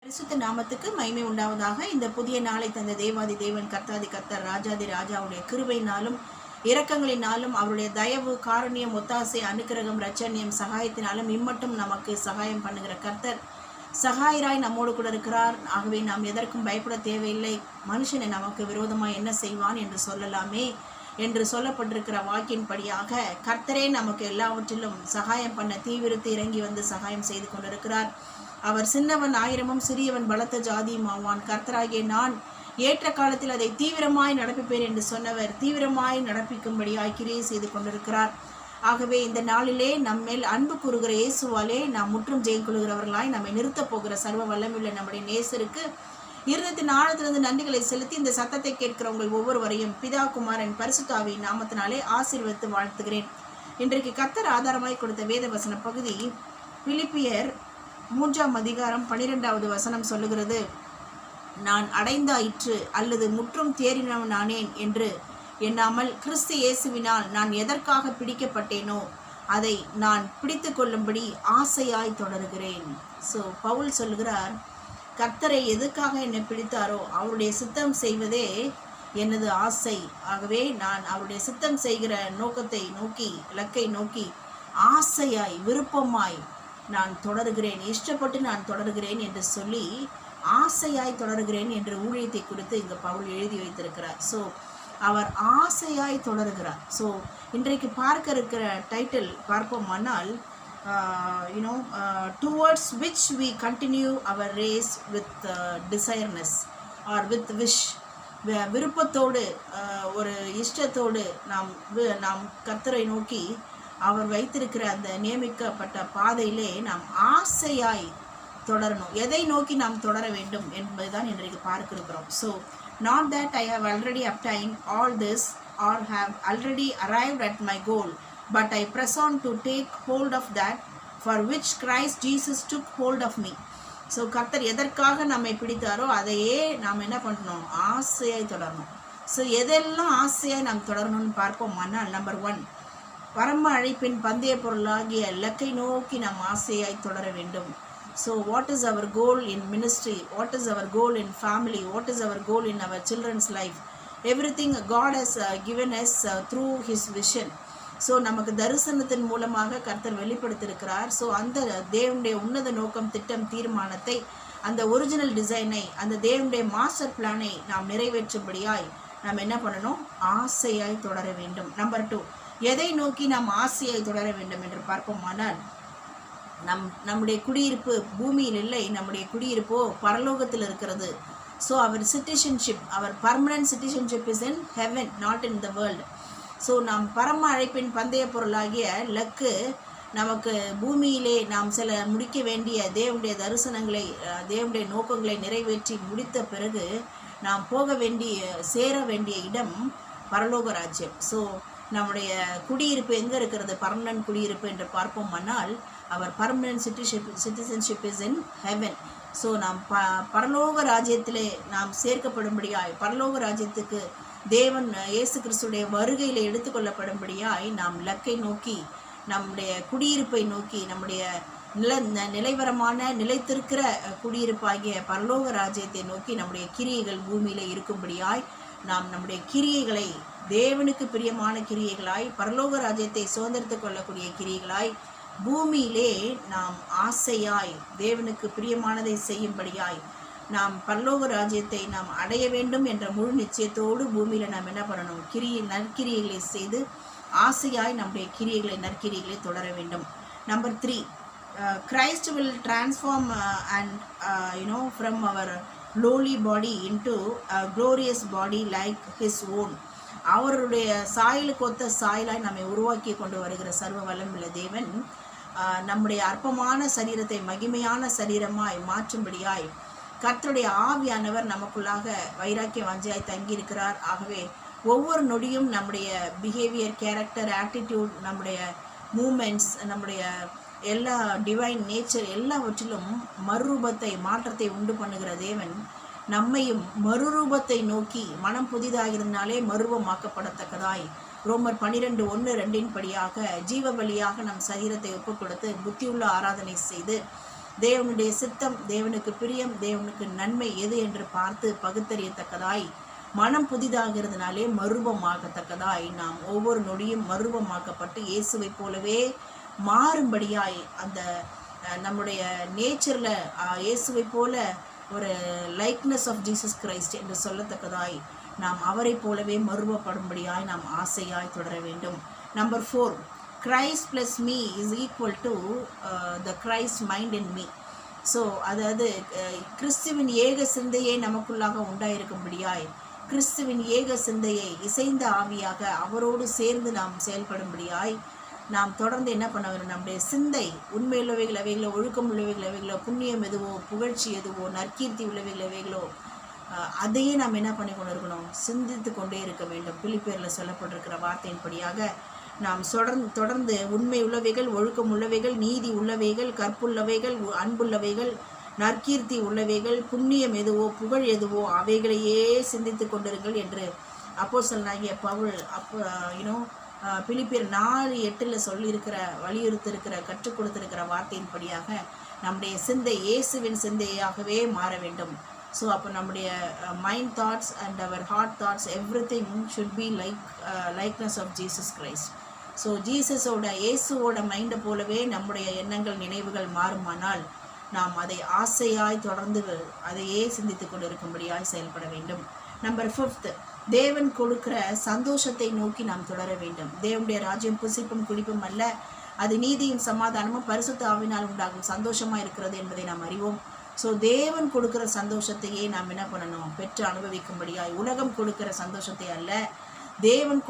பரிசுத்த நாமத்துக்கு மகிமை உண்டாவதாக. இந்த புதிய நாளை தந்த தேவாதி தேவன் கர்த்தாதி கர்த்தர் ராஜாதி ராஜாவுடைய கிருபையினாலும் இரக்கங்களினாலும் அவருடைய தயவு காருண்யம் ஒத்தாசை அனுக்கிரகம் ரட்சண்யம் சகாயத்தினாலும் இம்மட்டும் நமக்கு சகாயம் பண்ணுகிற கர்த்தர் சகாயராய் நம்மோடு கூட இருக்கிறார். ஆகவே நாம் எதற்கும் பயப்பட தேவையில்லை. மனுஷனை நமக்கு விரோதமாக என்ன செய்வான் என்று சொல்லலாமே என்று சொல்லப்பட்டிருக்கிற வாக்கின்படியாக கர்த்தரே நமக்கு எல்லாவற்றிலும் சகாயம் பண்ண தீவிரத்து இறங்கி வந்து சகாயம் செய்து கொண்டிருக்கிறார். அவர் சின்னவன் ஆயிரமும் சிறியவன் பலத்த ஜாதியும் ஆவான். கர்த்தராகிய நான் ஏற்ற காலத்தில் அதை தீவிரமாய் நடப்பிப்பேன் என்று சொன்னவர் தீவிரமாய் நடப்பிக்கும்படியாய் கிரியை செய்து கொண்டிருக்கிறார். ஆகவே இந்த நாளிலே நம்மேல் அன்பு கூறுகிற இயேசுவாலே நாம் முற்றும் ஜெயம் கொள்கிறவர்களாய் நம்மை நிறுத்தப் போகிற சர்வ வல்லமையுள்ள நம்முடைய நேசருக்கு இருதயத்தின் ஆழத்திலிருந்து நன்றிகளை செலுத்தி இந்த சத்தத்தை கேட்கிற உங்கள் ஒவ்வொருவரையும் பிதா குமாரன் பரிசுத்த ஆவியின் நாமத்தினாலே ஆசீர்வதித்து வாழ்த்துகிறேன். இன்றைக்கு கர்த்தர் ஆதாரமாய் கொடுத்த வேத வசன பகுதி பிலிப்பியர் 3ஆம் அதிகாரம் 12வது வசனம் சொல்லுகிறது, நான் அடைந்தாயிற்று அல்லது முற்றும் தேறினவனானேன் என்று எண்ணாமல் கிறிஸ்து இயேசுவினால் நான் எதற்காக பிடிக்கப்பட்டேனோ அதை நான் பிடித்து கொள்ளும்படி ஆசையாய் தொடருகிறேன். ஸோ பவுல் சொல்கிறார், கர்த்தரை எதுக்காக என்னை பிடித்தாரோ அவருடைய சித்தம் செய்வதே எனது ஆசை. ஆகவே நான் அவருடைய சித்தம் செய்கிற நோக்கத்தை நோக்கி இலக்கை நோக்கி ஆசையாய் விருப்பமாய் நான் தொடருகிறேன், இஷ்டப்பட்டு நான் தொடருகிறேன் என்று சொல்லி ஆசையாய் தொடருகிறேன் என்று ஊழியத்தை குறித்து இங்கே பவுல் எழுதி வைத்திருக்கிறார். ஸோ அவர் ஆசையாய் தொடருகிறார். ஸோ இன்றைக்கு பார்க்க இருக்கிற டைட்டில் பார்ப்போமானால் towards which we continue our race with desireness or with wish. விருப்பத்தோடு ஒரு இஷ்டத்தோடு நாம் கர்த்தரை நோக்கி அவர் வைத்திருக்கிற அந்த நியமிக்கப்பட்ட பாதையிலே நாம் ஆசையாய் தொடரணும். எதை நோக்கி நாம் தொடர வேண்டும் என்பதுதான் இன்றைக்கு பார்க்க இருக்கிறோம். So not that I have already obtained all this or have already arrived at my goal, but I press on to take hold of that for which Christ Jesus took hold of me. So கர்த்தர் எதற்காக நம்மை பிடித்தாரோ அதையே நாம் என்ன பண்ணணும், ஆசையாய் தொடரணும். So எதெல்லாம் ஆசையாய் நாம் தொடரணும்னு பார்ப்போம்னால், நம்பர் 1, பரம அழைப்பின் பந்தய பொருளாகிய இலக்கை நோக்கி நாம் ஆசையாய் தொடர வேண்டும். So what is our goal in ministry, what is our goal in family, what is our goal in our children's life, everything God has given us through his vision. So நமக்கு தரிசனத்தின் மூலமாக கர்த்தர் வெளிப்படுத்தியிருக்கிறார். ஸோ அந்த தேவனுடைய உன்னத நோக்கம், திட்டம், தீர்மானத்தை, அந்த ஒரிஜினல் டிசைனை, அந்த தேவனுடைய மாஸ்டர் பிளானை நாம் நிறைவேற்றும்படியாய் நாம் என்ன பண்ணணும், ஆசையாய் தொடர வேண்டும். நம்பர் 2, எதை நோக்கி நாம் ஆசையாய் தொடர வேண்டும் என்று பார்ப்போமானால், நம்முடைய குடியிருப்பு பூமியில் இல்லை, நம்முடைய குடியிருப்போ பரலோகத்தில் இருக்கிறது. So our citizenship, our permanent citizenship is in heaven, not in the world. So நாம் பரம அழைப்பின் பந்தய பொருளாகிய லக்கு நமக்கு பூமியிலே நாம் சில முடிக்க வேண்டிய தேவனுடைய தரிசனங்களை, தேவனுடைய நோக்கங்களை நிறைவேற்றி முடித்த பிறகு நாம் சேர வேண்டிய இடம் பரலோக ராஜ்யம். ஸோ நம்முடைய குடியிருப்பு எங்கே இருக்கிறது, பர்மனன்ட் குடியிருப்பு என்று பார்ப்போம்னால் அவர் permanent citizenship is in heaven. So நாம் பரலோக ராஜ்யத்திலே நாம் சேர்க்கப்படும்படியாய், பரலோக ராஜ்யத்துக்கு தேவன் இயேசு கிறிஸ்துடைய வருகையில் எடுத்துக்கொள்ளப்படும்படியாய் நாம் லக்கை நோக்கி, நம்முடைய குடியிருப்பை நோக்கி, நம்முடைய நிலைவரமான நிலைத்திருக்கிற குடியிருப்பாகிய பரலோக ராஜ்யத்தை நோக்கி நம்முடைய கிரியைகள் பூமியில இருக்கும்படியாய் நாம் நம்முடைய கிரியைகளை தேவனுக்கு பிரியமான கிரியைகளாய், பரலோக ராஜ்யத்தை சுதந்திரத்து கொள்ளக்கூடிய கிரியைகளாய் பூமியிலே நாம் ஆசையாய் தேவனுக்கு பிரியமானதை செய்யும்படியாய் நாம் பரலோக ராஜ்யத்தை நாம் அடைய வேண்டும் என்ற முழு நிச்சயத்தோடு பூமியில் நாம் என்ன பண்ணணும், நற்கிரியைகளை செய்து ஆசையாய் நம்முடைய கிரியைகளை, நற்கிரியைகளை தொடர வேண்டும். Number 3, Christ will transform from our lowly body into a glorious body like his own. அவருடைய சாயலுக்கு ஒத்த சாயலாய் நம்மை உருவாக்கி கொண்டு வருகிற சர்வ வல்லமையுள்ள தேவன் நம்முடைய அற்பமான சரீரத்தை மகிமையான சரீரமாய் மாற்றும்படியாய் கர்த்தருடைய ஆவியானவர் நமக்குள்ளாக வைராக்கிய வாஞ்சையாய் தங்கியிருக்கிறார். ஆகவே ஒவ்வொரு நொடியும் நம்முடைய பிஹேவியர், கேரக்டர், ஆட்டிடியூட், நம்முடைய மூமெண்ட்ஸ், நம்முடைய எல்லா டிவைன் நேச்சர் எல்லாவற்றிலும் மறுரூபத்தை, மாற்றத்தை உண்டு பண்ணுகிற தேவன் நம்மையும் மறுரூபத்தை நோக்கி, மனம் புதிதாகிறதுனாலே மறுரூபமாக்கப்படத்தக்கதாய் ரோமர் 12:1-2 படியாக ஜீவ பலியாக நம் சரீரத்தை ஒப்புக் கொடுத்து புத்தியுள்ள ஆராதனை செய்து தேவனுடைய சித்தம், தேவனுக்கு பிரியம், தேவனுக்கு நன்மை எது என்று பார்த்து பகுத்தறியத்தக்கதாய், மனம் புதிதாகிறதுனாலே மறுபமாகத்தக்கதாய் நாம் ஒவ்வொரு நொடியும் மறுபமாக்கப்பட்டு இயேசுவை போலவே மாறும்படியாய் அந்த நம்முடைய நேச்சரில் இயேசுவை போல ஒரு லைக்னஸ் ஆஃப் ஜீசஸ் கிரைஸ்ட் என்று சொல்லத்தக்கதாய் நாம் அவரை போலவே மறுபப்படும்படியாய் நாம் ஆசையாய் தொடர வேண்டும். Number 4, Christ plus me is equal to the Christ mind in me. So அதாவது கிறிஸ்துவின் ஏக சிந்தையை நமக்குள்ளாக உண்டாயிருக்கும்படியாய், கிறிஸ்துவின் ஏக சிந்தையை இசைந்த ஆவியாக அவரோடு சேர்ந்து நாம் செயல்படும்படியாய் நாம் தொடர்ந்து என்ன பண்ண வேண்டும்? நம்முடைய சிந்தை உண்மையுள்ளவைகள் அவைகளோ, ஒழுக்கம் உள்ளவைகள் அவைகளோ, புண்ணியம் எதுவோ, புகழ்ச்சி எதுவோ, நற்கீர்த்தி உள்ளவைகள் அவைகளோ, அதையே நாம் என்ன பண்ணி கொண்டு இருக்கணும்? சிந்தித்து கொண்டே இருக்க வேண்டும். பிலிப்பியரில் சொல்லப்பட்டிருக்கிற வார்த்தையின்படியாக நாம் தொடர்ந்து உண்மை உள்ளவைகள், ஒழுக்கம் உள்ளவைகள், நீதி உள்ளவைகள், கற்புள்ளவைகள், அன்புள்ளவைகள், நற்கீர்த்தி உள்ளவைகள், புண்ணியம் எதுவோ, புகழ் எதுவோ அவைகளையே சிந்தித்து கொண்டிருங்கள் என்று அப்போஸ்தலனாகிய பவுல் பிலிப்பியர் 4:8 சொல்லியிருக்கிற, வலியுறுத்திருக்கிற, கற்றுக் கொடுத்திருக்கிற வார்த்தையின்படியாக நம்முடைய சிந்தை இயேசுவின் சிந்தையாகவே மாற வேண்டும். ஸோ அப்போ நம்முடைய mind thoughts and our heart thoughts everything should be likeness of Jesus Christ. So இயேசுவோட மைண்டை போலவே நம்முடைய எண்ணங்கள், நினைவுகள் மாறுமானால் நாம் அதை ஆசையாய் தொடர்ந்து அதையே சிந்தித்து கொண்டு இருக்கும்படியாய் செயல்பட வேண்டும். நம்பர் 5, தேவன் கொடுக்கிற சந்தோஷத்தை நோக்கி நாம் தொடர வேண்டும். தேவனுடைய ராஜ்யம் புசிப்பும் குடிப்பும் அல்ல, அது நீதியும் சமாதானமும் பரிசுத்த ஆவினால் உண்டாகும் சந்தோஷமாக இருக்கிறது என்பதை நாம் அறிவோம். ஸோ தேவன் கொடுக்கிற சந்தோஷத்தையே நாம் என்ன பண்ணணும்? பெற்று அனுபவிக்கும்படியாய், உலகம் கொடுக்கிற சந்தோஷத்தை அல்ல, தேவன்